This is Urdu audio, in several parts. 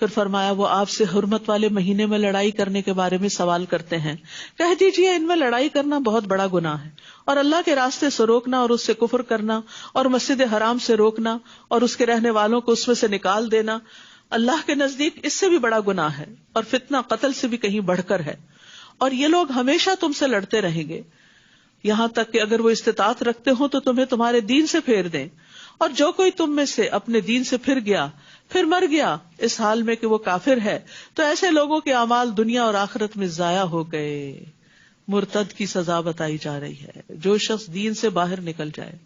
پھر فرمایا وہ آپ سے حرمت والے مہینے میں لڑائی کرنے کے بارے میں سوال کرتے ہیں، کہہ دیجیے ان میں لڑائی کرنا بہت بڑا گناہ ہے، اور اللہ کے راستے سے روکنا اور اس سے کفر کرنا اور مسجد حرام سے روکنا اور اس کے رہنے والوں کو اس میں سے نکال دینا اللہ کے نزدیک اس سے بھی بڑا گناہ ہے، اور فتنہ قتل سے بھی کہیں بڑھ کر ہے، اور یہ لوگ ہمیشہ تم سے لڑتے رہیں گے یہاں تک کہ اگر وہ استطاعت رکھتے ہوں تو تمہیں تمہارے دین سے پھیر دیں، اور جو کوئی تم میں سے اپنے دین سے پھر گیا پھر مر گیا اس حال میں کہ وہ کافر ہے تو ایسے لوگوں کے اعمال دنیا اور آخرت میں ضائع ہو گئے۔ مرتد کی سزا بتائی جا رہی ہے، جو شخص دین سے باہر نکل جائے،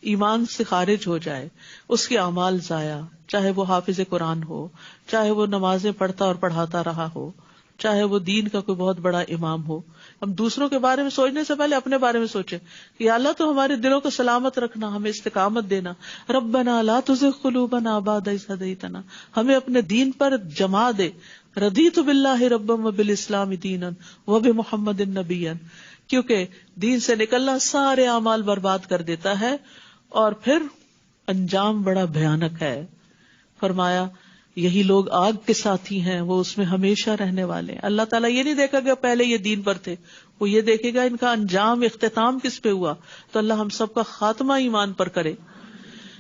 ایمان سے خارج ہو جائے، اس کے اعمال ضائع، چاہے وہ حافظ قرآن ہو، چاہے وہ نمازیں پڑھتا اور پڑھاتا رہا ہو، چاہے وہ دین کا کوئی بہت بڑا امام ہو۔ ہم دوسروں کے بارے میں سوچنے سے پہلے اپنے بارے میں سوچیں کہ یا اللہ تو ہمارے دلوں کو سلامت رکھنا، ہمیں استقامت دینا، ربنا لا تزغ قلوبنا بعد اذ ہدیتنا، ہمیں اپنے دین پر جما دے، رضیت باللہ ربا وبالاسلام دینا وبمحمد نبیا، کیونکہ دین سے نکلنا سارے اعمال برباد کر دیتا ہے اور پھر انجام بڑا بھیانک ہے۔ فرمایا یہی لوگ آگ کے ساتھی ہیں، وہ اس میں ہمیشہ رہنے والے ہیں۔ اللہ تعالیٰ یہ نہیں دیکھا کہ پہلے یہ دین پر تھے، وہ یہ دیکھے گا ان کا انجام اختتام کس پہ ہوا۔ تو اللہ ہم سب کا خاتمہ ایمان پر کرے۔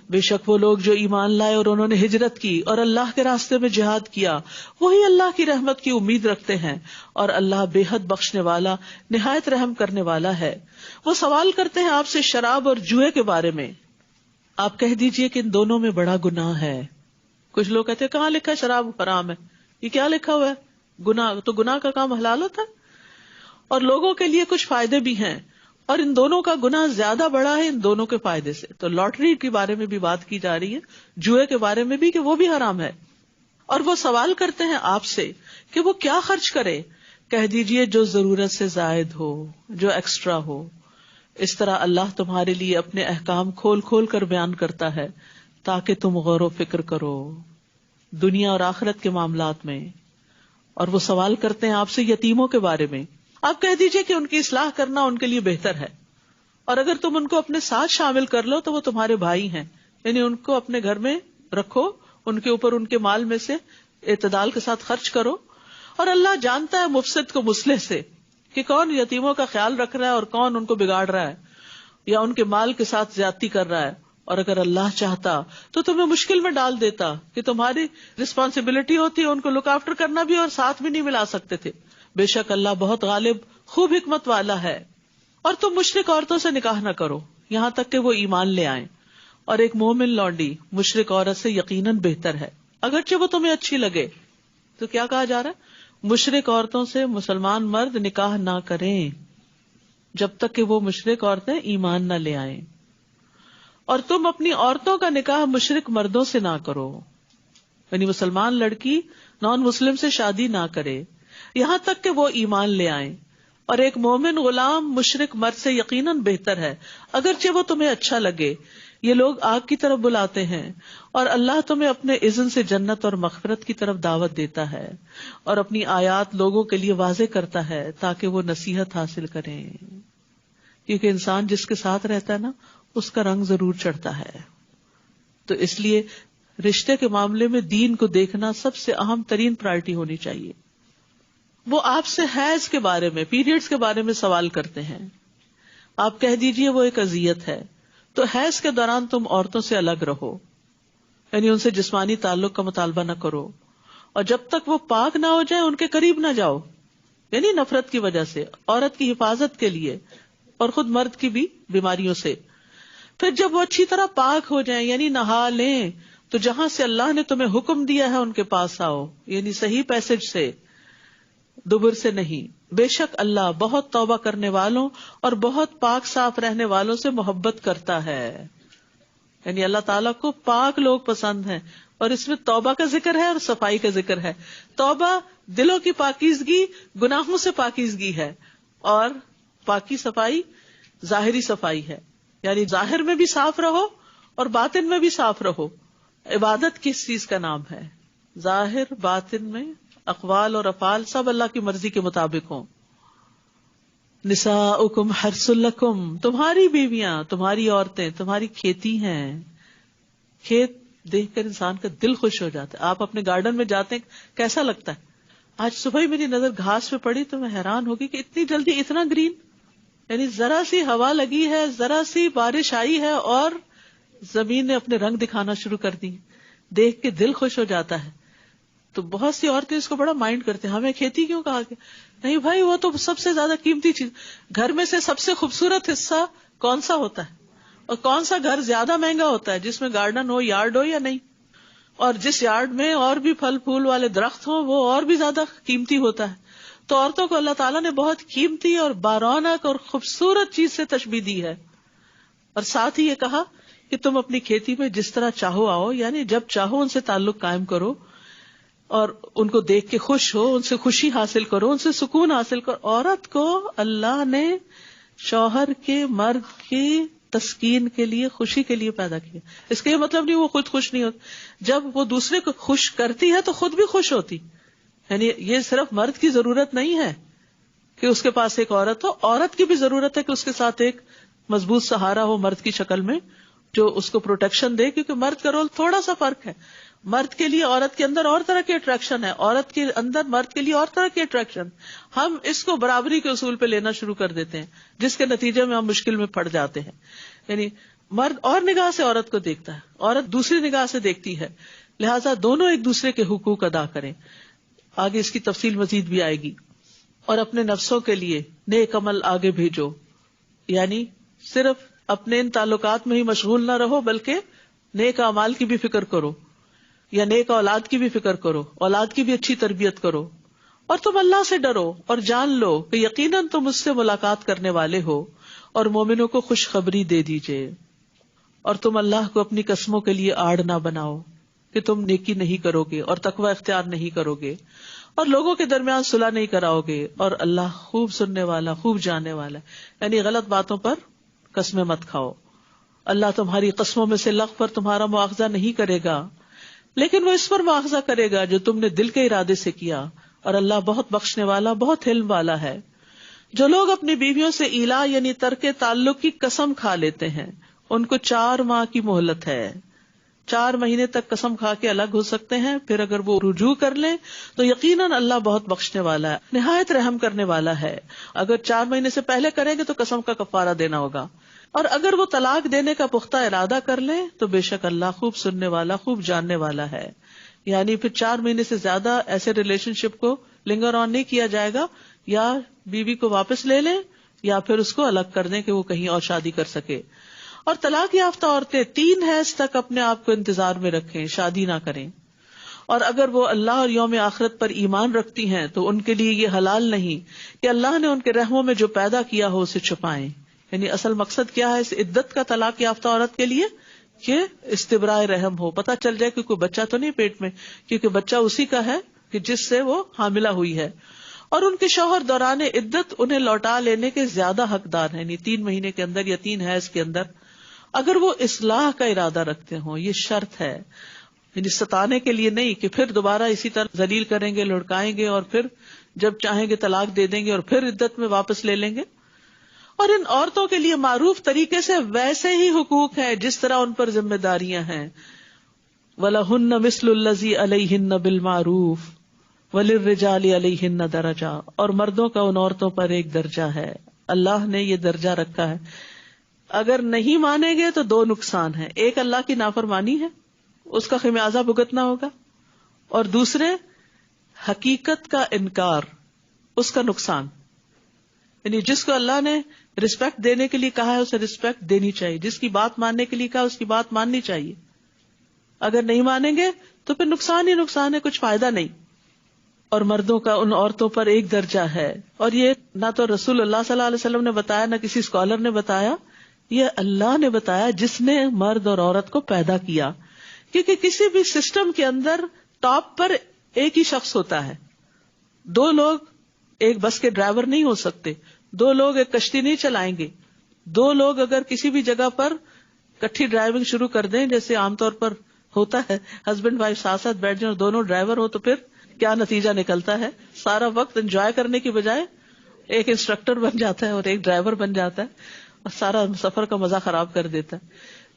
بے شک وہ لوگ جو ایمان لائے اور انہوں نے ہجرت کی اور اللہ کے راستے میں جہاد کیا، وہی اللہ کی رحمت کی امید رکھتے ہیں، اور اللہ بے حد بخشنے والا نہایت رحم کرنے والا ہے۔ وہ سوال کرتے ہیں آپ سے شراب اور جوئے کے بارے میں، آپ کہہ دیجئے کہ ان دونوں میں بڑا گناہ ہے۔ کچھ لوگ کہتے ہیں کہاں لکھا ہے شراب حرام ہے، یہ کیا لکھا ہوا ہے گناہ، تو گناہ کا کام حلال ہوتا ہے، اور لوگوں کے لیے کچھ فائدے بھی ہیں، اور ان دونوں کا گناہ زیادہ بڑا ہے ان دونوں کے فائدے سے۔ تو لاٹری کے بارے میں بھی بات کی جا رہی ہے، جوئے کے بارے میں بھی کہ وہ بھی حرام ہے۔ اور وہ سوال کرتے ہیں آپ سے کہ وہ کیا خرچ کرے، کہہ دیجئے جو ضرورت سے زائد ہو، جو ایکسٹرا ہو۔ اس طرح اللہ تمہارے لیے اپنے احکام کھول کھول کر بیان کرتا ہے تاکہ تم غور و فکر کرو دنیا اور آخرت کے معاملات میں۔ اور وہ سوال کرتے ہیں آپ سے یتیموں کے بارے میں، آپ کہہ دیجئے کہ ان کی اصلاح کرنا ان کے لیے بہتر ہے، اور اگر تم ان کو اپنے ساتھ شامل کر لو تو وہ تمہارے بھائی ہیں، یعنی ان کو اپنے گھر میں رکھو، ان کے اوپر ان کے مال میں سے اعتدال کے ساتھ خرچ کرو۔ اور اللہ جانتا ہے مفسد کو مصلح سے، کہ کون یتیموں کا خیال رکھ رہا ہے اور کون ان کو بگاڑ رہا ہے یا ان کے مال کے ساتھ زیادتی کر رہا ہے۔ اور اگر اللہ چاہتا تو تمہیں مشکل میں ڈال دیتا کہ تمہاری رسپانسبلٹی ہوتی ہے ان کو لک آفٹر کرنا بھی، اور ساتھ بھی نہیں ملا سکتے تھے۔ بے شک اللہ بہت غالب خوب حکمت والا ہے۔ اور تم مشرک عورتوں سے نکاح نہ کرو یہاں تک کہ وہ ایمان لے آئیں، اور ایک مومن لونڈی مشرک عورت سے یقیناً بہتر ہے اگرچہ وہ تمہیں اچھی لگے۔ تو کیا کہا جا رہا ہے؟ مشرک عورتوں سے مسلمان مرد نکاح نہ کریں جب تک کہ وہ مشرک عورتیں ایمان نہ لے آئیں، اور تم اپنی عورتوں کا نکاح مشرک مردوں سے نہ کرو، یعنی مسلمان لڑکی نان مسلم سے شادی نہ کرے یہاں تک کہ وہ ایمان لے آئیں، اور ایک مومن غلام مشرک مرد سے یقیناً بہتر ہے اگرچہ وہ تمہیں اچھا لگے۔ یہ لوگ آگ کی طرف بلاتے ہیں اور اللہ تمہیں اپنے اذن سے جنت اور مغفرت کی طرف دعوت دیتا ہے، اور اپنی آیات لوگوں کے لیے واضح کرتا ہے تاکہ وہ نصیحت حاصل کریں، کیونکہ انسان جس کے ساتھ رہتا ہے نا اس کا رنگ ضرور چڑھتا ہے۔ تو اس لیے رشتے کے معاملے میں دین کو دیکھنا سب سے اہم ترین پرائرٹی ہونی چاہیے۔ وہ آپ سے حیض کے بارے میں، پیریڈز کے بارے میں سوال کرتے ہیں، آپ کہہ دیجئے وہ ایک اذیت ہے، تو حیض کے دوران تم عورتوں سے الگ رہو، یعنی ان سے جسمانی تعلق کا مطالبہ نہ کرو، اور جب تک وہ پاک نہ ہو جائیں ان کے قریب نہ جاؤ، یعنی نفرت کی وجہ سے، عورت کی حفاظت کے لیے، اور خود مرد کی بھی بیماریوں سے۔ پھر جب وہ اچھی طرح پاک ہو جائیں یعنی نہا لیں تو جہاں سے اللہ نے تمہیں حکم دیا ہے ان کے پاس آؤ، یعنی صحیح پیسج سے، دبر سے نہیں۔ بے شک اللہ بہت توبہ کرنے والوں اور بہت پاک صاف رہنے والوں سے محبت کرتا ہے، یعنی اللہ تعالیٰ کو پاک لوگ پسند ہیں، اور اس میں توبہ کا ذکر ہے اور صفائی کا ذکر ہے۔ توبہ دلوں کی پاکیزگی، گناہوں سے پاکیزگی ہے، اور پاکی صفائی ظاہری صفائی ہے، یعنی ظاہر میں بھی صاف رہو اور باطن میں بھی صاف رہو۔ عبادت کس چیز کا نام ہے؟ ظاہر باطن میں اقوال اور افعال سب اللہ کی مرضی کے مطابق ہوں۔ نساؤکم حرث لکم، تمہاری بیویاں، تمہاری عورتیں تمہاری کھیتی ہیں۔ کھیت دیکھ کر انسان کا دل خوش ہو جاتا ہے. آپ اپنے گارڈن میں جاتے ہیں, کیسا لگتا ہے؟ آج صبح ہی میری نظر گھاس پہ پڑی تو میں حیران ہوگی کہ اتنی جلدی اتنا گرین. یعنی ذرا سی ہوا لگی ہے, ذرا سی بارش آئی ہے اور زمین نے اپنے رنگ دکھانا شروع کر دی. دیکھ کے دل خوش ہو جاتا ہے. تو بہت سی عورتیں اس کو بڑا مائنڈ کرتے ہیں, ہمیں کھیتی کیوں کہا گیا؟ نہیں بھائی, وہ تو سب سے زیادہ قیمتی چیز. گھر میں سے سب سے خوبصورت حصہ کون سا ہوتا ہے, اور کون سا گھر زیادہ مہنگا ہوتا ہے؟ جس میں گارڈن ہو, یارڈ ہو یا نہیں. اور جس یارڈ میں اور بھی پھل پھول والے درخت ہوں وہ اور بھی زیادہ قیمتی ہوتا ہے. تو عورتوں کو اللہ تعالیٰ نے بہت قیمتی اور بارونق اور خوبصورت چیز سے تشبیہ دی ہے. اور ساتھ ہی یہ کہا کہ تم اپنی کھیتی میں جس طرح چاہو آؤ, یعنی جب چاہو ان سے تعلق قائم کرو اور ان کو دیکھ کے خوش ہو, ان سے خوشی حاصل کرو, ان سے سکون حاصل کرو. عورت کو اللہ نے شوہر کے, مرد کی تسکین کے لیے, خوشی کے لیے پیدا کیا. اس کا یہ مطلب نہیں وہ خود خوش نہیں ہوتی. جب وہ دوسرے کو خوش کرتی ہے تو خود بھی خوش ہوتی. یعنی یہ صرف مرد کی ضرورت نہیں ہے کہ اس کے پاس ایک عورت ہو, عورت کی بھی ضرورت ہے کہ اس کے ساتھ ایک مضبوط سہارا ہو مرد کی شکل میں, جو اس کو پروٹیکشن دے. کیونکہ مرد کا رول تھوڑا سا فرق ہے. مرد کے لیے عورت کے اندر اور طرح کی اٹریکشن ہے, عورت کے اندر مرد کے لیے اور طرح کی اٹریکشن. ہم اس کو برابری کے اصول پہ لینا شروع کر دیتے ہیں, جس کے نتیجے میں ہم مشکل میں پڑ جاتے ہیں. یعنی مرد اور نگاہ سے عورت کو دیکھتا ہے, عورت دوسری نگاہ سے دیکھتی ہے. لہٰذا دونوں ایک دوسرے کے حقوق ادا کریں. آگے اس کی تفصیل مزید بھی آئے گی. اور اپنے نفسوں کے لیے نیک عمل آگے بھیجو. یعنی صرف اپنے ان تعلقات میں ہی مشغول نہ رہو, بلکہ نیک اعمال کی بھی فکر کرو, یا نیک اولاد کی بھی فکر کرو, اولاد کی بھی اچھی تربیت کرو. اور تم اللہ سے ڈرو اور جان لو کہ یقیناً تم اس سے ملاقات کرنے والے ہو, اور مومنوں کو خوشخبری دے دیجئے. اور تم اللہ کو اپنی قسموں کے لیے آڑ نہ بناؤ کہ تم نیکی نہیں کرو گے اور تقوی اختیار نہیں کرو گے, اور لوگوں کے درمیان صلح نہیں کراؤ گے, اور اللہ خوب سننے والا, خوب جاننے والا. یعنی غلط باتوں پر قسمیں مت کھاؤ. اللہ تمہاری قسموں میں سے لغو پر تمہارا مواخذہ نہیں کرے گا, لیکن وہ اس پر مواخذہ کرے گا جو تم نے دل کے ارادے سے کیا, اور اللہ بہت بخشنے والا, بہت علم والا ہے. جو لوگ اپنی بیویوں سے ایلا یعنی ترک تعلق کی قسم کھا لیتے ہیں, ان کو 4 ماہ کی مہلت ہے. 4 مہینے تک قسم کھا کے الگ ہو سکتے ہیں, پھر اگر وہ رجوع کر لیں تو یقیناً اللہ بہت بخشنے والا ہے, نہایت رحم کرنے والا ہے. اگر 4 مہینے سے پہلے کریں گے تو قسم کا کفارہ دینا ہوگا, اور اگر وہ طلاق دینے کا پختہ ارادہ کر لیں تو بے شک اللہ خوب سننے والا, خوب جاننے والا ہے. یعنی پھر 4 مہینے سے زیادہ ایسے ریلیشن شپ کو لنگر آن نہیں کیا جائے گا, یا بیوی کو واپس لے لیں یا پھر اس کو الگ کر دیں کہ وہ کہیں اور شادی کر سکے. اور طلاق یافتہ عورتیں 3 حیض تک اپنے آپ کو انتظار میں رکھیں, شادی نہ کریں. اور اگر وہ اللہ اور یوم آخرت پر ایمان رکھتی ہیں تو ان کے لیے یہ حلال نہیں کہ اللہ نے ان کے رحموں میں جو پیدا کیا ہو اسے چھپائیں. یعنی اصل مقصد کیا ہے اس عدت کا طلاق یافتہ عورت کے لیے, کہ استبراء رحم ہو, پتہ چل جائے کہ کوئی بچہ تو نہیں پیٹ میں, کیونکہ بچہ اسی کا ہے کہ جس سے وہ حاملہ ہوئی ہے. اور ان کے شوہر دوران عدت انہیں لوٹا لینے کے زیادہ حقدار ہیں, یعنی 3 مہینے کے اندر یا 3 حیض کے اندر, اگر وہ اصلاح کا ارادہ رکھتے ہوں. یہ شرط ہے, یعنی ستانے کے لیے نہیں کہ پھر دوبارہ اسی طرح ذلیل کریں گے, لڑکائیں گے, اور پھر جب چاہیں گے طلاق دے دیں گے اور پھر عدت میں واپس لے لیں گے. اور ان عورتوں کے لیے معروف طریقے سے ویسے ہی حقوق ہیں جس طرح ان پر ذمہ داریاں ہیں. وَلَهُنَّ مِثْلُ الَّذِي عَلَيْهِنَّ بِالْمَعْرُوفِ وَلِلرِّجَالِ عَلَيْهِنَّ دَرَجَةٌ, اور مردوں کا ان عورتوں پر ایک درجہ ہے. اللہ نے یہ درجہ رکھا ہے. اگر نہیں مانیں گے تو 2 نقصان ہیں. ایک اللہ کی نافرمانی ہے, اس کا خمیازہ بھگتنا ہوگا, اور دوسرے حقیقت کا انکار, اس کا نقصان. یعنی جس کو اللہ نے رسپیکٹ دینے کے لیے کہا ہے اسے رسپیکٹ دینی چاہیے, جس کی بات ماننے کے لیے کہا اس کی بات ماننی چاہیے. اگر نہیں مانیں گے تو پھر نقصان ہی نقصان ہے, کچھ فائدہ نہیں. اور مردوں کا ان عورتوں پر ایک درجہ ہے, اور یہ نہ تو رسول اللہ صلی اللہ علیہ وسلم نے بتایا, نہ کسی اسکالر نے بتایا, یہ اللہ نے بتایا جس نے مرد اور عورت کو پیدا کیا. کیونکہ کسی بھی سسٹم کے اندر ٹاپ پر ایک ہی شخص ہوتا ہے. 2 لوگ ایک بس کے ڈرائیور نہیں ہو سکتے, 2 لوگ ایک کشتی نہیں چلائیں گے. 2 لوگ اگر کسی بھی جگہ پر کٹھی ڈرائیونگ شروع کر دیں, جیسے عام طور پر ہوتا ہے, ہسبینڈ وائف ساتھ ساتھ بیٹھ جائیں اور دونوں ڈرائیور ہو, تو پھر کیا نتیجہ نکلتا ہے؟ سارا وقت انجوائے کرنے کی بجائے ایک انسٹرکٹر بن جاتا ہے اور ایک ڈرائیور بن جاتا ہے, اور سارا سفر کا مزہ خراب کر دیتا ہے.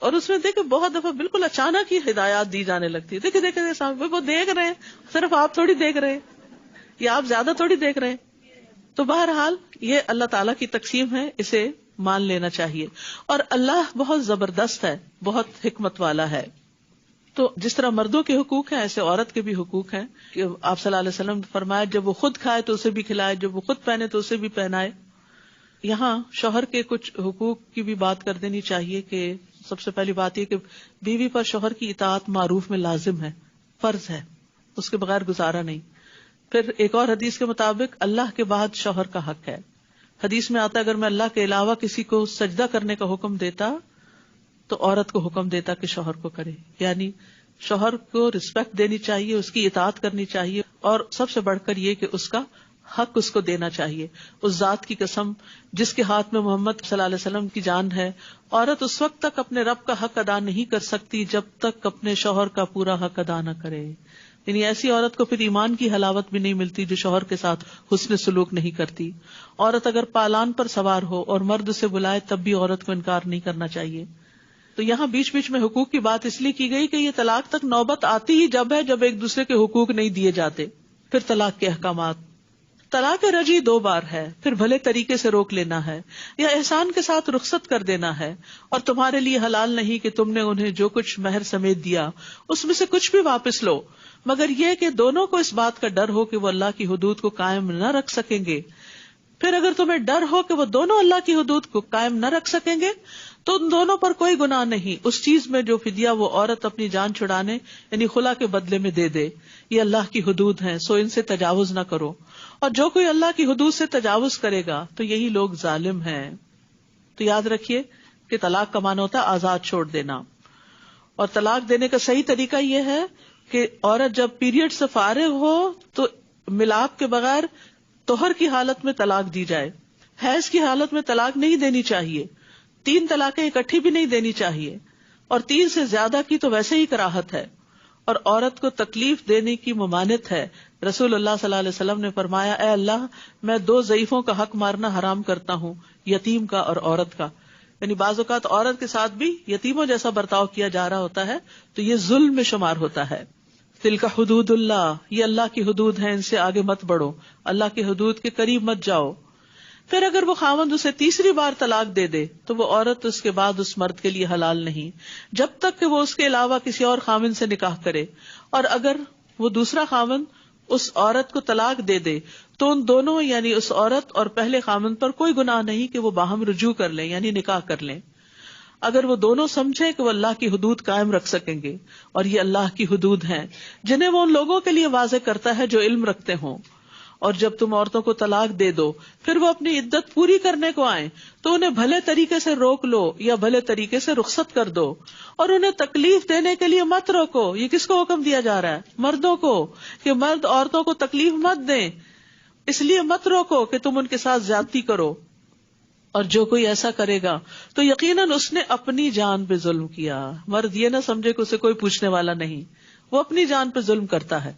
اور اس میں دیکھیں بہت دفعہ بالکل اچانک ہی ہدایات دی جانے لگتی ہے. دیکھیں دیکھیں سامنے وہ دیکھ رہے ہیں, صرف آپ تھوڑی دیکھ رہے ہیں یا آپ زیادہ تھوڑی دیکھ رہے ہیں. تو بہرحال یہ اللہ تعالیٰ کی تقسیم ہے, اسے مان لینا چاہیے. اور اللہ بہت زبردست ہے, بہت حکمت والا ہے. تو جس طرح مردوں کے حقوق ہیں ایسے عورت کے بھی حقوق ہیں کہ آپ صلی اللہ علیہ وسلم نے فرمایا جب وہ خود کھائے تو اسے بھی کھلائے, جب وہ خود پہنے تو اسے بھی پہنائے. یہاں شوہر کے کچھ حقوق کی بھی بات کر دینی چاہیے کہ سب سے پہلی بات یہ کہ بیوی پر شوہر کی اطاعت معروف میں لازم ہے, فرض ہے, اس کے بغیر گزارا نہیں. پھر ایک اور حدیث کے مطابق اللہ کے بعد شوہر کا حق ہے. حدیث میں آتا ہے اگر میں اللہ کے علاوہ کسی کو سجدہ کرنے کا حکم دیتا تو عورت کو حکم دیتا کہ شوہر کو کرے. یعنی شوہر کو رسپیکٹ دینی چاہیے, اس کی اطاعت کرنی چاہیے, اور سب سے بڑھ کر یہ کہ اس کا حق اس کو دینا چاہیے. اس ذات کی قسم جس کے ہاتھ میں محمد صلی اللہ علیہ وسلم کی جان ہے, عورت اس وقت تک اپنے رب کا حق ادا نہیں کر سکتی جب تک اپنے شوہر کا پورا حق ادا نہ کرے. یعنی ایسی عورت کو پھر ایمان کی حلاوت بھی نہیں ملتی جو شوہر کے ساتھ حسن سلوک نہیں کرتی. عورت اگر پالان پر سوار ہو اور مرد اسے بلائے تب بھی عورت کو انکار نہیں کرنا چاہیے. تو یہاں بیچ بیچ میں حقوق کی بات اس لیے کی گئی کہ یہ طلاق تک نوبت آتی ہی جب ہے جب ایک دوسرے کے حقوق نہیں دیے جاتے. پھر طلاق کے احکامات, طلاق رجعی 2 بار ہے, پھر بھلے طریقے سے روک لینا ہے یا احسان کے ساتھ رخصت کر دینا ہے, اور تمہارے لیے حلال نہیں کہ تم نے انہیں جو کچھ مہر سمیت دیا اس میں سے کچھ بھی واپس لو, مگر یہ کہ دونوں کو اس بات کا ڈر ہو کہ وہ اللہ کی حدود کو قائم نہ رکھ سکیں گے. پھر اگر تمہیں ڈر ہو کہ وہ دونوں اللہ کی حدود کو قائم نہ رکھ سکیں گے تو ان دونوں پر کوئی گناہ نہیں اس چیز میں جو فدیہ وہ عورت اپنی جان چھڑانے یعنی خلا کے بدلے میں دے دے. یہ اللہ کی حدود ہیں سو ان سے تجاوز نہ کرو, اور جو کوئی اللہ کی حدود سے تجاوز کرے گا تو یہی لوگ ظالم ہیں. تو یاد رکھیے کہ طلاق کا معنی ہوتا ہے آزاد چھوڑ دینا, اور طلاق دینے کا صحیح طریقہ یہ ہے کہ عورت جب پیریڈ سے فارغ ہو تو ملاپ کے بغیر طہر کی حالت میں طلاق دی جائے. حیض کی حالت میں طلاق نہیں دینی چاہیے, 3 طلاقیں اکٹھی بھی نہیں دینی چاہیے, اور 3 سے زیادہ کی تو ویسے ہی کراہت ہے, اور عورت کو تکلیف دینے کی ممانعت ہے. رسول اللہ صلی اللہ علیہ وسلم نے فرمایا اے اللہ میں 2 ضعیفوں کا حق مارنا حرام کرتا ہوں, یتیم کا اور عورت کا. یعنی بعض اوقات عورت کے ساتھ بھی یتیموں جیسا برتاؤ کیا جا رہا ہوتا ہے تو یہ ظلم میں شمار ہوتا ہے. تلک حدود اللہ, یہ اللہ کی حدود ہیں, ان سے آگے مت بڑھو, اللہ کی حدود کے قریب مت جاؤ. پھر اگر وہ خاوند اسے تیسری بار طلاق دے دے تو وہ عورت اس کے بعد اس مرد کے لیے حلال نہیں جب تک کہ وہ اس کے علاوہ کسی اور خاوند سے نکاح کرے. اور اگر وہ دوسرا خاوند اس عورت کو طلاق دے دے تو ان دونوں یعنی اس عورت اور پہلے خاوند پر کوئی گناہ نہیں کہ وہ باہم رجوع کر لیں یعنی نکاح کر لیں, اگر وہ دونوں سمجھیں کہ وہ اللہ کی حدود قائم رکھ سکیں گے. اور یہ اللہ کی حدود ہیں جنہیں وہ ان لوگوں کے لیے واضح کرتا ہے جو علم رکھتے ہوں. اور جب تم عورتوں کو طلاق دے دو پھر وہ اپنی عدت پوری کرنے کو آئیں تو انہیں بھلے طریقے سے روک لو یا بھلے طریقے سے رخصت کر دو, اور انہیں تکلیف دینے کے لیے مت روکو. یہ کس کو حکم دیا جا رہا ہے؟ مردوں کو, کہ مرد عورتوں کو تکلیف مت دیں, اس لیے مت روکو کہ تم ان کے ساتھ زیادتی کرو. اور جو کوئی ایسا کرے گا تو یقیناً اس نے اپنی جان پہ ظلم کیا. مرد یہ نہ سمجھے کہ اسے کوئی پوچھنے والا نہیں, وہ اپنی جان پہ ظلم کرتا ہے.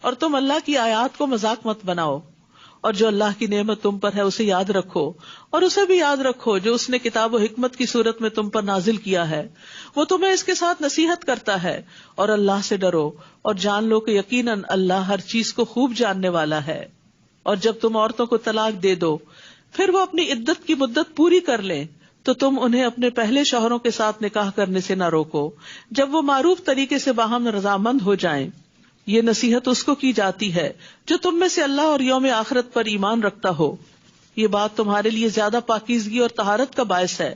اور تم اللہ کی آیات کو مذاق مت بناؤ, اور جو اللہ کی نعمت تم پر ہے اسے یاد رکھو, اور اسے بھی یاد رکھو جو اس نے کتاب و حکمت کی صورت میں تم پر نازل کیا ہے, وہ تمہیں اس کے ساتھ نصیحت کرتا ہے. اور اللہ سے ڈرو اور جان لو کہ یقیناً اللہ ہر چیز کو خوب جاننے والا ہے. اور جب تم عورتوں کو طلاق دے دو پھر وہ اپنی عدت کی مدت پوری کر لیں تو تم انہیں اپنے پہلے شوہروں کے ساتھ نکاح کرنے سے نہ روکو جب وہ معروف طریقے سے باہم رضامند ہو جائیں. یہ نصیحت اس کو کی جاتی ہے جو تم میں سے اللہ اور یوم آخرت پر ایمان رکھتا ہو. یہ بات تمہارے لیے زیادہ پاکیزگی اور طہارت کا باعث ہے,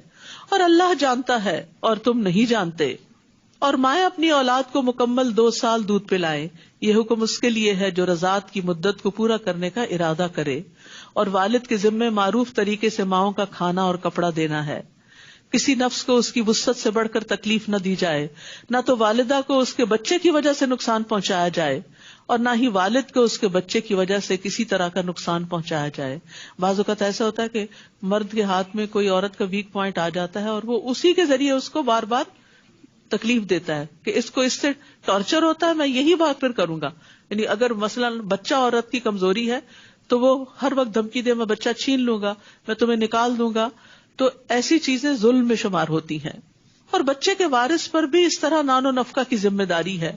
اور اللہ جانتا ہے اور تم نہیں جانتے. اور مائیں اپنی اولاد کو مکمل 2 سال دودھ پلائیں, یہ حکم اس کے لیے ہے جو رضاعت کی مدت کو پورا کرنے کا ارادہ کرے. اور والد کے ذمے معروف طریقے سے ماؤں کا کھانا اور کپڑا دینا ہے. کسی نفس کو اس کی وسعت سے بڑھ کر تکلیف نہ دی جائے, نہ تو والدہ کو اس کے بچے کی وجہ سے نقصان پہنچایا جائے اور نہ ہی والد کو اس کے بچے کی وجہ سے کسی طرح کا نقصان پہنچایا جائے. بعض اوقات ایسا ہوتا ہے کہ مرد کے ہاتھ میں کوئی عورت کا ویک پوائنٹ آ جاتا ہے اور وہ اسی کے ذریعے اس کو بار بار تکلیف دیتا ہے کہ اس کو اس سے ٹارچر ہوتا ہے, میں یہی بات پھر کروں گا. یعنی اگر مثلا بچہ عورت کی کمزوری ہے تو وہ ہر وقت دھمکی دے میں بچہ چھین لوں گا, میں تمہیں نکال دوں گا, تو ایسی چیزیں ظلم میں شمار ہوتی ہیں. اور بچے کے وارث پر بھی اس طرح نان و نفقہ کی ذمہ داری ہے.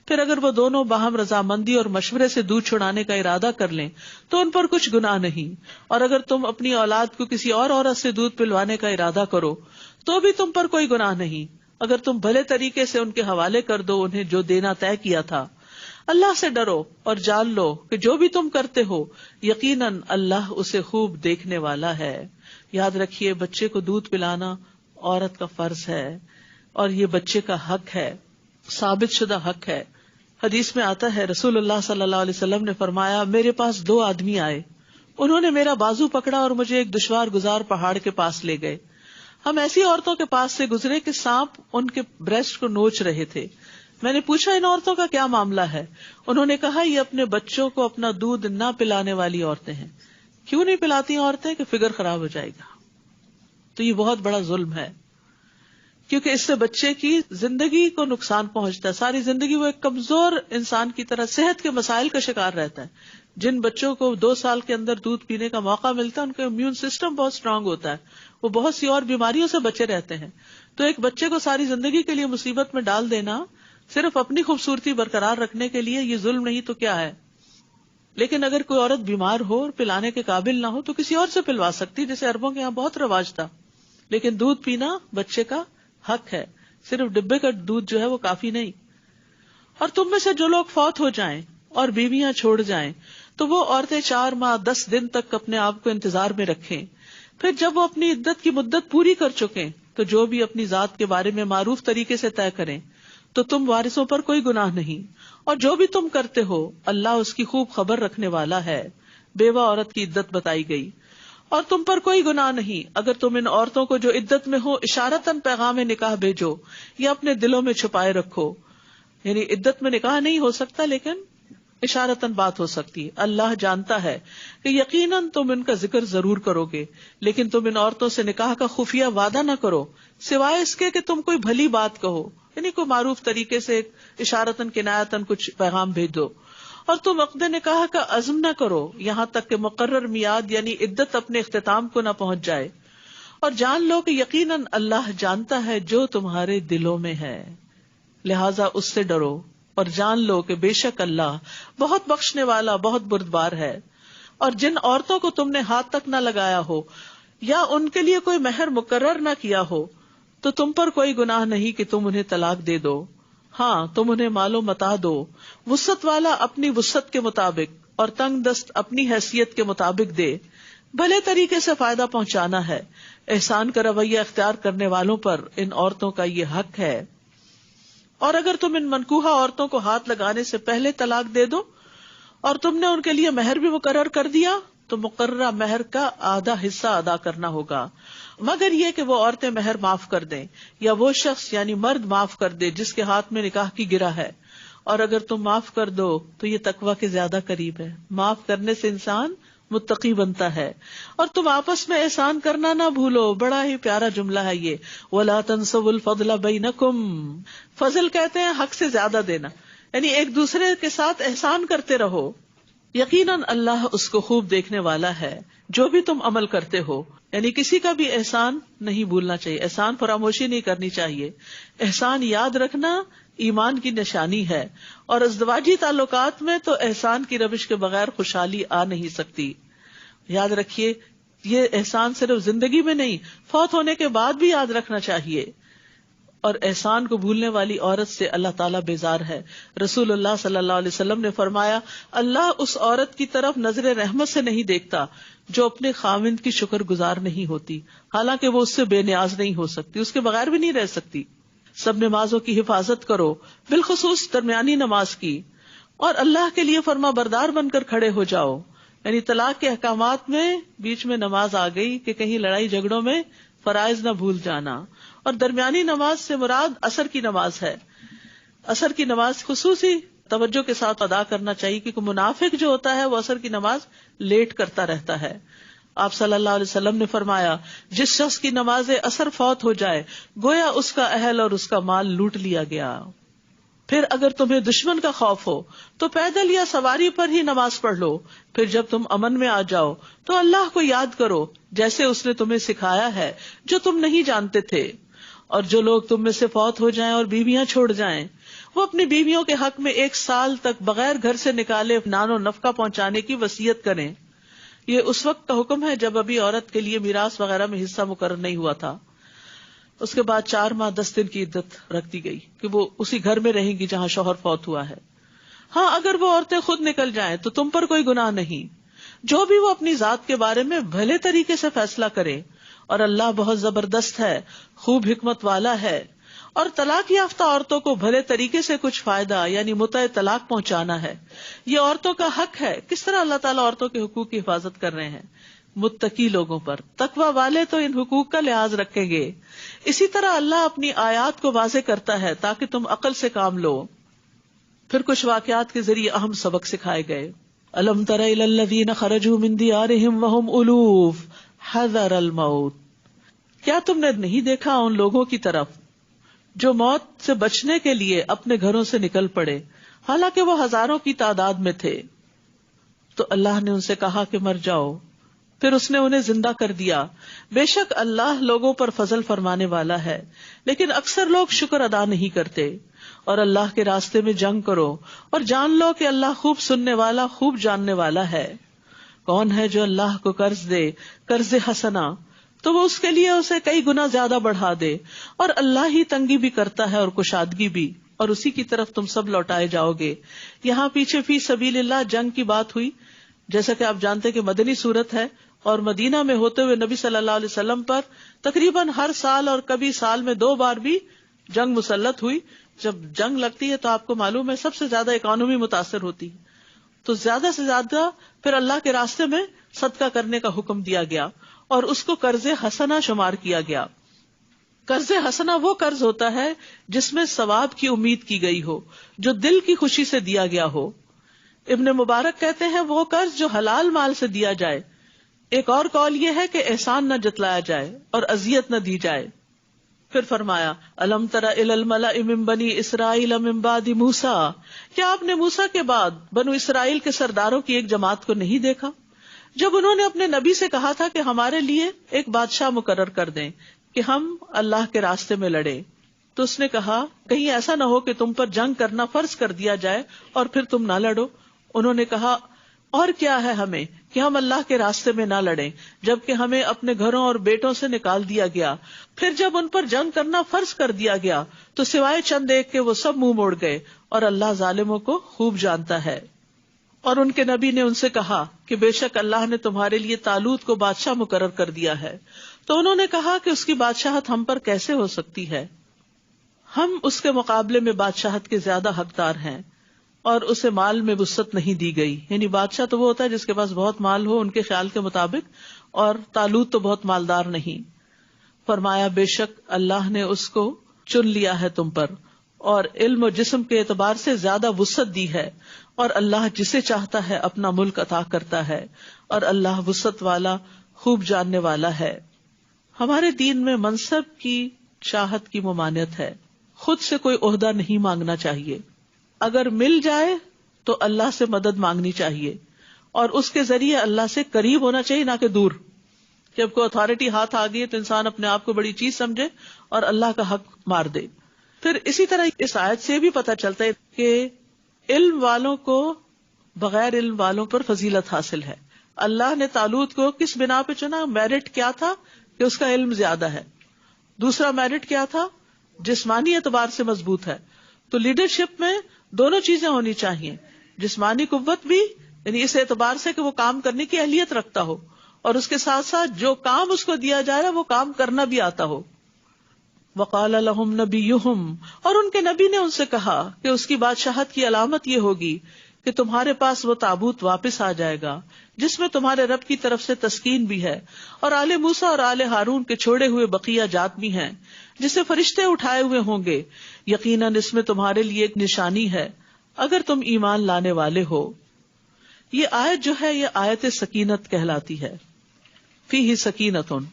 پھر اگر وہ دونوں باہم رضامندی اور مشورے سے دودھ چھڑانے کا ارادہ کر لیں تو ان پر کچھ گناہ نہیں. اور اگر تم اپنی اولاد کو کسی اور عورت سے دودھ پلوانے کا ارادہ کرو تو بھی تم پر کوئی گناہ نہیں، اگر تم بھلے طریقے سے ان کے حوالے کر دو انہیں جو دینا طے کیا تھا. اللہ سے ڈرو اور جان لو کہ جو بھی تم کرتے ہو یقیناً اللہ اسے خوب دیکھنے والا ہے. یاد رکھیے بچے کو دودھ پلانا عورت کا فرض ہے اور یہ بچے کا حق ہے، ثابت شدہ حق ہے. حدیث میں آتا ہے رسول اللہ صلی اللہ علیہ وسلم نے فرمایا میرے پاس 2 آدمی آئے، انہوں نے میرا بازو پکڑا اور مجھے ایک دشوار گزار پہاڑ کے پاس لے گئے. ہم ایسی عورتوں کے پاس سے گزرے کہ سانپ ان کے بریسٹ کو نوچ رہے تھے. میں نے پوچھا ان عورتوں کا کیا معاملہ ہے؟ انہوں نے کہا یہ اپنے بچوں کو اپنا دودھ نہ پلانے والی عورتیں ہیں. کیوں نہیں پلاتی عورتیں؟ کہ فگر خراب ہو جائے گا. تو یہ بہت بڑا ظلم ہے کیونکہ اس سے بچے کی زندگی کو نقصان پہنچتا ہے. ساری زندگی وہ ایک کمزور انسان کی طرح صحت کے مسائل کا شکار رہتا ہے. جن بچوں کو 2 سال کے اندر دودھ پینے کا موقع ملتا ہے ان کا امیون سسٹم بہت اسٹرانگ ہوتا ہے، وہ بہت سی اور بیماریوں سے بچے رہتے ہیں. تو ایک بچے کو ساری زندگی کے لیے مصیبت میں ڈال دینا صرف اپنی خوبصورتی برقرار رکھنے کے لیے یہ ظلم نہیں تو کیا ہے؟ لیکن اگر کوئی عورت بیمار ہو اور پلانے کے قابل نہ ہو تو کسی اور سے پلوا سکتی، جیسے عربوں کے یہاں بہت رواج تھا. لیکن دودھ پینا بچے کا حق ہے، صرف ڈبے کا دودھ جو ہے وہ کافی نہیں. اور تم میں سے جو لوگ فوت ہو جائیں اور بیویاں چھوڑ جائیں تو وہ عورتیں 4 ماہ 10 دن تک اپنے آپ کو انتظار میں رکھیں. پھر جب وہ اپنی عدت کی مدت پوری کر چکیں تو جو بھی اپنی ذات کے بارے میں معروف طریقے سے طے کریں تو تم وارثوں پر کوئی گناہ نہیں. اور جو بھی تم کرتے ہو اللہ اس کی خوب خبر رکھنے والا ہے. بیوہ عورت کی عدت بتائی گئی. اور تم پر کوئی گناہ نہیں اگر تم ان عورتوں کو جو عدت میں ہو اشارتاً پیغام نکاح بھیجو یا اپنے دلوں میں چھپائے رکھو. یعنی عدت میں نکاح نہیں ہو سکتا لیکن اشارتاً بات ہو سکتی ہے. اللہ جانتا ہے کہ یقیناً تم ان کا ذکر ضرور کرو گے، لیکن تم ان عورتوں سے نکاح کا خفیہ وعدہ نہ کرو سوائے اس کے کہ تم کوئی بھلی بات کہو، یعنی کوئی معروف طریقے سے اشارتاً کنایتاً کچھ پیغام بھیج دو. اور تم عقد نکاح کا عزم نہ کرو یہاں تک کہ مقرر میعاد یعنی عدت اپنے اختتام کو نہ پہنچ جائے. اور جان لو کہ یقیناً اللہ جانتا ہے جو تمہارے دلوں میں ہے، لہٰذا اس سے ڈرو اور جان لو کہ بے شک اللہ بہت بخشنے والا بہت بردبار ہے. اور جن عورتوں کو تم نے ہاتھ تک نہ لگایا ہو یا ان کے لیے کوئی مہر مقرر نہ کیا ہو تو تم پر کوئی گناہ نہیں کہ تم انہیں طلاق دے دو. ہاں تم انہیں مال و متاع دو، وسعت والا اپنی وسعت کے مطابق اور تنگ دست اپنی حیثیت کے مطابق دے. بھلے طریقے سے فائدہ پہنچانا ہے. احسان کا رویہ اختیار کرنے والوں پر ان عورتوں کا یہ حق ہے. اور اگر تم ان منکوحہ عورتوں کو ہاتھ لگانے سے پہلے طلاق دے دو اور تم نے ان کے لیے مہر بھی مقرر کر دیا تو مقررہ مہر کا آدھا حصہ ادا کرنا ہوگا، مگر یہ کہ وہ عورتیں مہر معاف کر دیں یا وہ شخص یعنی مرد معاف کر دے جس کے ہاتھ میں نکاح کی گرہ ہے. اور اگر تم معاف کر دو تو یہ تقویٰ کے زیادہ قریب ہے. معاف کرنے سے انسان متقی بنتا ہے. اور تم آپس میں احسان کرنا نہ بھولو. بڑا ہی پیارا جملہ ہے یہ، وَلَا تَنْسَوُا الْفَضْلَ بَيْنَكُمْ. فضل کہتے ہیں حق سے زیادہ دینا، یعنی ایک دوسرے کے ساتھ احسان کرتے رہو. یقیناً اللہ اس کو خوب دیکھنے والا ہے جو بھی تم عمل کرتے ہو. یعنی کسی کا بھی احسان نہیں بھولنا چاہیے، احسان فراموشی نہیں کرنی چاہیے. احسان یاد رکھنا ایمان کی نشانی ہے، اور ازدواجی تعلقات میں تو احسان کی روش کے بغیر خوشحالی آ نہیں سکتی. یاد رکھیے یہ احسان صرف زندگی میں نہیں، فوت ہونے کے بعد بھی یاد رکھنا چاہیے. اور احسان کو بھولنے والی عورت سے اللہ تعالیٰ بیزار ہے. رسول اللہ صلی اللہ علیہ وسلم نے فرمایا اللہ اس عورت کی طرف نظر رحمت سے نہیں دیکھتا جو اپنے خاوند کی شکر گزار نہیں ہوتی، حالانکہ وہ اس سے بے نیاز نہیں ہو سکتی، اس کے بغیر بھی نہیں رہ سکتی. سب نمازوں کی حفاظت کرو، بالخصوص درمیانی نماز کی، اور اللہ کے لیے فرما بردار بن کر کھڑے ہو جاؤ. یعنی طلاق کے احکامات میں بیچ میں نماز آ گئی کہ کہیں لڑائی جھگڑوں میں فرائض نہ بھول جانا. اور درمیانی نماز سے مراد عصر کی نماز ہے. عصر کی نماز خصوصی توجہ کے ساتھ ادا کرنا چاہیے کیونکہ منافق جو ہوتا ہے وہ عصر کی نماز لیٹ کرتا رہتا ہے. آپ صلی اللہ علیہ وسلم نے فرمایا جس شخص کی نماز عصر فوت ہو جائے گویا اس کا اہل اور اس کا مال لوٹ لیا گیا. پھر اگر تمہیں دشمن کا خوف ہو تو پیدل یا سواری پر ہی نماز پڑھ لو. پھر جب تم امن میں آ جاؤ تو اللہ کو یاد کرو جیسے اس نے تمہیں سکھایا ہے جو تم نہیں جانتے تھے. اور جو لوگ تم میں سے فوت ہو جائیں اور بیویاں چھوڑ جائیں وہ اپنی بیویوں کے حق میں 1 سال تک بغیر گھر سے نکالے نان و نفقہ پہنچانے کی وصیت کریں. یہ اس وقت کا حکم ہے جب ابھی عورت کے لیے میراث وغیرہ میں حصہ مقرر نہیں ہوا تھا. اس کے بعد 4 ماہ 10 دن کی عدت رکھ دی گئی کہ وہ اسی گھر میں رہیں گی جہاں شوہر فوت ہوا ہے. ہاں اگر وہ عورتیں خود نکل جائیں تو تم پر کوئی گناہ نہیں. جو بھی وہ اپنی ذات کے بارے میں بھلے طریقے سے فیصلہ کرے، اور اللہ بہت زبردست ہے، خوب حکمت والا ہے. اور طلاق یافتہ عورتوں کو بھلے طریقے سے کچھ فائدہ یعنی متع طلاق پہنچانا ہے. یہ عورتوں کا حق ہے. کس طرح اللہ تعالیٰ عورتوں کے حقوق کی حفاظت کر رہے ہیں؟ متقی لوگوں پر. تقوی والے تو ان حقوق کا لحاظ رکھیں گے. اسی طرح اللہ اپنی آیات کو واضح کرتا ہے تاکہ تم عقل سے کام لو. پھر کچھ واقعات کے ذریعے اہم سبق سکھائے گئے. الم تر الی الذین خرجوا من دیارہم وہم الوف حذر الموت. کیا تم نے نہیں دیکھا ان لوگوں کی طرف جو موت سے بچنے کے لیے اپنے گھروں سے نکل پڑے حالانکہ وہ ہزاروں کی تعداد میں تھے. تو اللہ نے ان سے کہا کہ مر جاؤ، پھر اس نے انہیں زندہ کر دیا. بے شک اللہ لوگوں پر فضل فرمانے والا ہے، لیکن اکثر لوگ شکر ادا نہیں کرتے. اور اللہ کے راستے میں جنگ کرو اور جان لو کہ اللہ خوب سننے والا، خوب جاننے والا ہے. کون ہے جو اللہ کو قرض دے قرض حسنا تو وہ اس کے لیے اسے کئی گنا زیادہ بڑھا دے، اور اللہ ہی تنگی بھی کرتا ہے اور کشادگی بھی، اور اسی کی طرف تم سب لوٹائے جاؤ گے. یہاں پیچھے فی سبیل اللہ جنگ کی بات ہوئی، جیسا کہ آپ جانتے کہ مدنی صورت ہے، اور مدینہ میں ہوتے ہوئے نبی صلی اللہ علیہ وسلم پر تقریباً ہر سال اور کبھی سال میں 2 بار بھی جنگ مسلط ہوئی. جب جنگ لگتی ہے تو آپ کو معلوم ہے سب سے زیادہ اکانومی متاثر ہوتی ہے، تو زیادہ سے زیادہ پھر اللہ کے راستے میں صدقہ کرنے کا حکم دیا گیا اور اس کو قرض حسنہ شمار کیا گیا. قرض حسنہ وہ قرض ہوتا ہے جس میں ثواب کی امید کی گئی ہو، جو دل کی خوشی سے دیا گیا ہو. ابن مبارک کہتے ہیں وہ قرض جو حلال مال سے دیا جائے. ایک اور قول یہ ہے کہ احسان نہ جتلایا جائے اور اذیت نہ دی جائے. پھر فرمایا الم تر الی الملأ من بنی اسرائیل من بعد موسیٰ. کیا آپ نے موسیٰ کے بعد بنو اسرائیل کے سرداروں کی ایک جماعت کو نہیں دیکھا جب انہوں نے اپنے نبی سے کہا تھا کہ ہمارے لیے ایک بادشاہ مقرر کر دیں کہ ہم اللہ کے راستے میں لڑیں. تو اس نے کہا کہیں ایسا نہ ہو کہ تم پر جنگ کرنا فرض کر دیا جائے اور پھر تم نہ لڑو. انہوں نے کہا اور کیا ہے ہمیں کہ ہم اللہ کے راستے میں نہ لڑیں جبکہ ہمیں اپنے گھروں اور بیٹوں سے نکال دیا گیا. پھر جب ان پر جنگ کرنا فرض کر دیا گیا تو سوائے چند ایک کے وہ سب منہ موڑ گئے، اور اللہ ظالموں کو خوب جانتا ہے. اور ان کے نبی نے ان سے کہا کہ بے شک اللہ نے تمہارے لیے طالوت کو بادشاہ مقرر کر دیا ہے. تو انہوں نے کہا کہ اس کی بادشاہت ہم پر کیسے ہو سکتی ہے، ہم اس کے مقابلے میں بادشاہت کے زیادہ حقدار ہیں. اور اسے مال میں وسعت نہیں دی گئی، یعنی بادشاہ تو وہ ہوتا ہے جس کے پاس بہت مال ہو ان کے خیال کے مطابق، اور طالوت تو بہت مالدار نہیں. فرمایا بے شک اللہ نے اس کو چن لیا ہے تم پر، اور علم و جسم کے اعتبار سے زیادہ وسعت دی ہے، اور اللہ جسے چاہتا ہے اپنا ملک عطا کرتا ہے، اور اللہ وسعت والا خوب جاننے والا ہے. ہمارے دین میں منصب کی چاہت کی ممانعت ہے. خود سے کوئی عہدہ نہیں مانگنا چاہیے. اگر مل جائے تو اللہ سے مدد مانگنی چاہیے، اور اس کے ذریعے اللہ سے قریب ہونا چاہیے نہ کہ دور. جب کوئی اتھارٹی ہاتھ آ گئی تو انسان اپنے آپ کو بڑی چیز سمجھے اور اللہ کا حق مار دے. پھر اسی طرح اس آیت سے بھی پتہ چلتا ہے کہ علم والوں کو بغیر علم والوں پر فضیلت حاصل ہے. اللہ نے طالوت کو کس بنا پہ چنا؟ میرٹ کیا تھا کہ اس کا علم زیادہ ہے. دوسرا میرٹ کیا تھا؟ جسمانی اعتبار سے مضبوط ہے. تو لیڈرشپ میں دونوں چیزیں ہونی چاہیے، جسمانی قوت بھی یعنی اس اعتبار سے کہ وہ کام کرنے کی اہلیت رکھتا ہو، اور اس کے ساتھ ساتھ جو کام اس کو دیا جا رہا ہے وہ کام کرنا بھی آتا ہو. وقال لهم نبیہم، اور ان کے نبی نے ان سے کہا کہ اس کی بادشاہت کی علامت یہ ہوگی کہ تمہارے پاس وہ تابوت واپس آ جائے گا جس میں تمہارے رب کی طرف سے تسکین بھی ہے، اور آل موسیٰ اور آل ہارون کے چھوڑے ہوئے بقیہ جات بھی ہیں جسے فرشتے اٹھائے ہوئے ہوں گے. یقیناً اس میں تمہارے لیے ایک نشانی ہے اگر تم ایمان لانے والے ہو. یہ آیت جو ہے یہ آیت سکینت کہلاتی ہے. فیہ سکینتن،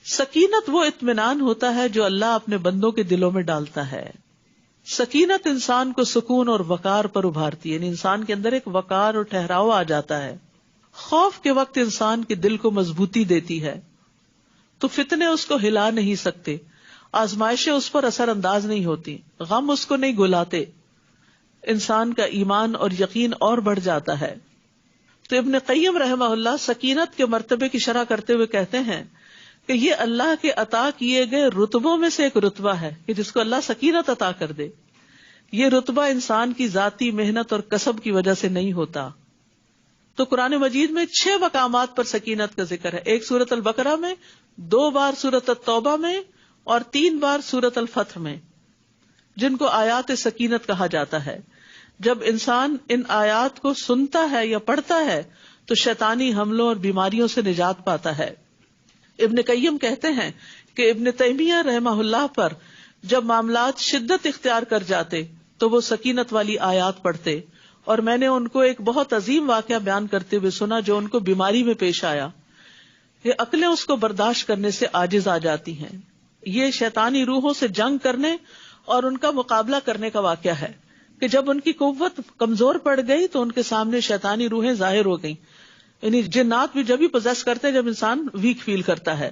سکینت وہ اطمینان ہوتا ہے جو اللہ اپنے بندوں کے دلوں میں ڈالتا ہے. سکینت انسان کو سکون اور وقار پر ابھارتی ہے، یعنی انسان کے اندر ایک وقار اور ٹھہراؤ آ جاتا ہے. خوف کے وقت انسان کے دل کو مضبوطی دیتی ہے تو فتنے اس کو ہلا نہیں سکتے، آزمائشیں اس پر اثر انداز نہیں ہوتی، غم اس کو نہیں گلاتے، انسان کا ایمان اور یقین اور بڑھ جاتا ہے۔ تو ابن قیم رحمہ اللہ سکینت کے مرتبے کی شرح کرتے ہوئے کہتے ہیں کہ یہ اللہ کے عطا کیے گئے رتبوں میں سے ایک رتبہ ہے کہ جس کو اللہ سکینت عطا کر دے۔ یہ رتبہ انسان کی ذاتی محنت اور کسب کی وجہ سے نہیں ہوتا۔ تو قرآن مجید میں 6 مقامات پر سکینت کا ذکر ہے، ایک سورۃ البقرہ میں، 2 بار سورۃ التوبہ میں اور 3 بار سورۃ الفتح میں، جن کو آیات سکینت کہا جاتا ہے۔ جب انسان ان آیات کو سنتا ہے یا پڑھتا ہے تو شیطانی حملوں اور بیماریوں سے نجات پاتا ہے۔ ابن قیم کہتے ہیں کہ ابن تیمیہ رحمہ اللہ پر جب معاملات شدت اختیار کر جاتے تو وہ سکینت والی آیات پڑھتے، اور میں نے ان کو ایک بہت عظیم واقعہ بیان کرتے ہوئے سنا جو ان کو بیماری میں پیش آیا۔ یہ عقلیں اس کو برداشت کرنے سے عاجز آ جاتی ہیں۔ یہ شیطانی روحوں سے جنگ کرنے اور ان کا مقابلہ کرنے کا واقعہ ہے کہ جب ان کی قوت کمزور پڑ گئی تو ان کے سامنے شیطانی روحیں ظاہر ہو گئیں۔ یعنی جنات بھی جب ہی پوزیس کرتے ہیں جب انسان ویک فیل کرتا ہے۔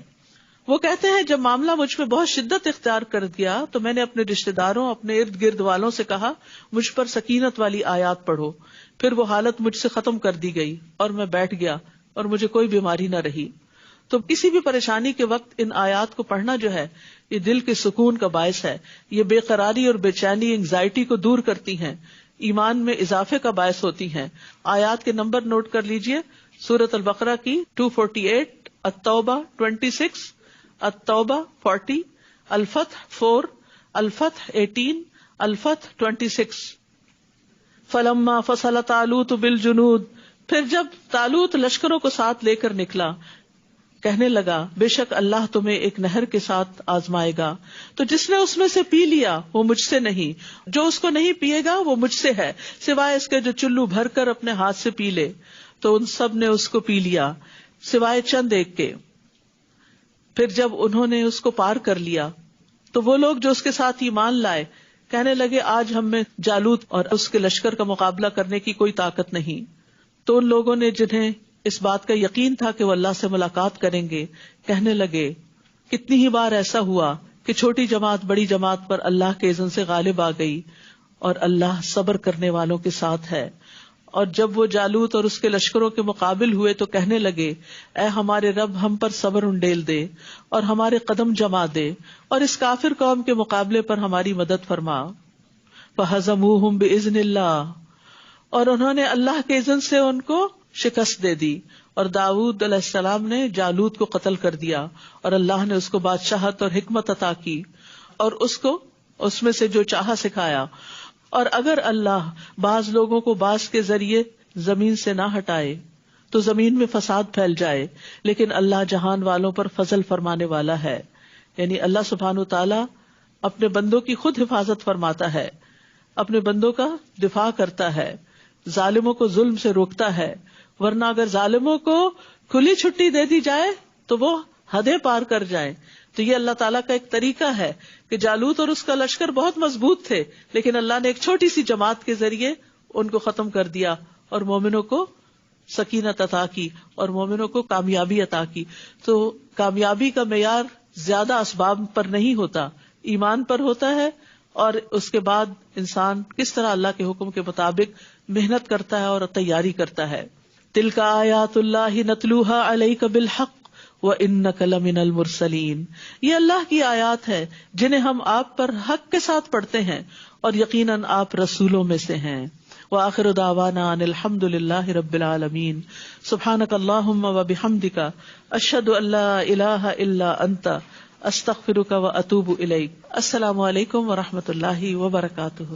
وہ کہتے ہیں جب معاملہ مجھ پہ بہت شدت اختیار کر دیا تو میں نے اپنے رشتہ داروں، اپنے ارد گرد والوں سے کہا مجھ پر سکینت والی آیات پڑھو۔ پھر وہ حالت مجھ سے ختم کر دی گئی اور میں بیٹھ گیا اور مجھے کوئی بیماری نہ رہی۔ تو کسی بھی پریشانی کے وقت ان آیات کو پڑھنا جو ہے یہ دل کے سکون کا باعث ہے، یہ بے قراری اور بے چینی، انگزائٹی کو دور کرتی ہیں، ایمان میں اضافے کا باعث ہوتی ہیں۔ آیات کے نمبر نوٹ کر لیجئے، سورۃ البقرہ کی 248، التوبہ 26، التوبہ 40، الفتح 4، الفتح 18، الفتح 26۔ فلما فصل طالوت بالجنود، پھر جب طالوت لشکروں کو ساتھ لے کر نکلا، کہنے لگا بے شک اللہ تمہیں ایک نہر کے ساتھ آزمائے گا، تو جس نے اس میں سے پی لیا وہ مجھ سے نہیں، جو اس کو نہیں پیے گا وہ مجھ سے ہے، سوائے اس کے جو چلو بھر کر اپنے ہاتھ سے پی لے۔ تو ان سب نے اس کو پی لیا سوائے چند ایک کے۔ پھر جب انہوں نے اس کو پار کر لیا تو وہ لوگ جو اس کے ساتھ ایمان لائے کہنے لگے آج ہم میں جالوت اور اس کے لشکر کا مقابلہ کرنے کی کوئی طاقت نہیں۔ تو ان لوگوں نے جنہیں اس بات کا یقین تھا کہ وہ اللہ سے ملاقات کریں گے کہنے لگے کتنی ہی بار ایسا ہوا کہ چھوٹی جماعت بڑی جماعت پر اللہ کے اذن سے غالب آ گئی، اور اللہ صبر کرنے والوں کے ساتھ ہے۔ اور جب وہ جالوت اور اس کے لشکروں کے مقابل ہوئے تو کہنے لگے اے ہمارے رب ہم پر صبر انڈیل دے اور ہمارے قدم جما دے اور اس کافر قوم کے مقابلے پر ہماری مدد فرما۔ فہزموہم بإذن اللہ، اور انہوں نے اللہ کے اذن سے ان کو شکست دے دی، اور داؤد علیہ السلام نے جالوت کو قتل کر دیا، اور اللہ نے اس کو بادشاہت اور حکمت عطا کی اور اس کو اس میں سے جو چاہا سکھایا۔ اور اگر اللہ بعض لوگوں کو بعض کے ذریعے زمین سے نہ ہٹائے تو زمین میں فساد پھیل جائے، لیکن اللہ جہان والوں پر فضل فرمانے والا ہے۔ یعنی اللہ سبحانہ وتعالی اپنے بندوں کی خود حفاظت فرماتا ہے، اپنے بندوں کا دفاع کرتا ہے، ظالموں کو ظلم سے روکتا ہے، ورنہ اگر ظالموں کو کھلی چھٹی دے دی جائے تو وہ حدیں پار کر جائیں۔ تو یہ اللہ تعالیٰ کا ایک طریقہ ہے کہ جالوت اور اس کا لشکر بہت مضبوط تھے، لیکن اللہ نے ایک چھوٹی سی جماعت کے ذریعے ان کو ختم کر دیا اور مومنوں کو سکینت عطا کی اور مومنوں کو کامیابی عطا کی۔ تو کامیابی کا معیار زیادہ اسباب پر نہیں ہوتا، ایمان پر ہوتا ہے، اور اس کے بعد انسان کس طرح اللہ کے حکم کے مطابق محنت کرتا ہے اور تیاری کرتا ہے۔ تلک آیات اللہ نتلوہا علیک بالحق وَإِنَّكَ لَمِنَ الْمُرْسَلِينَ، یہ اللہ کی آیات ہے جنہیں ہم آپ پر حق کے ساتھ پڑھتے ہیں اور یقیناً آپ رسولوں میں سے ہیں۔ وآخر دعوانا ان الحمد للہ رب العالمین، سبحانک اللہم وبحمدک، اشہد ان لا الہ الا انت، استغفرک واتوب الیک۔ السلام علیکم ورحمۃ اللہ وبرکاتہ۔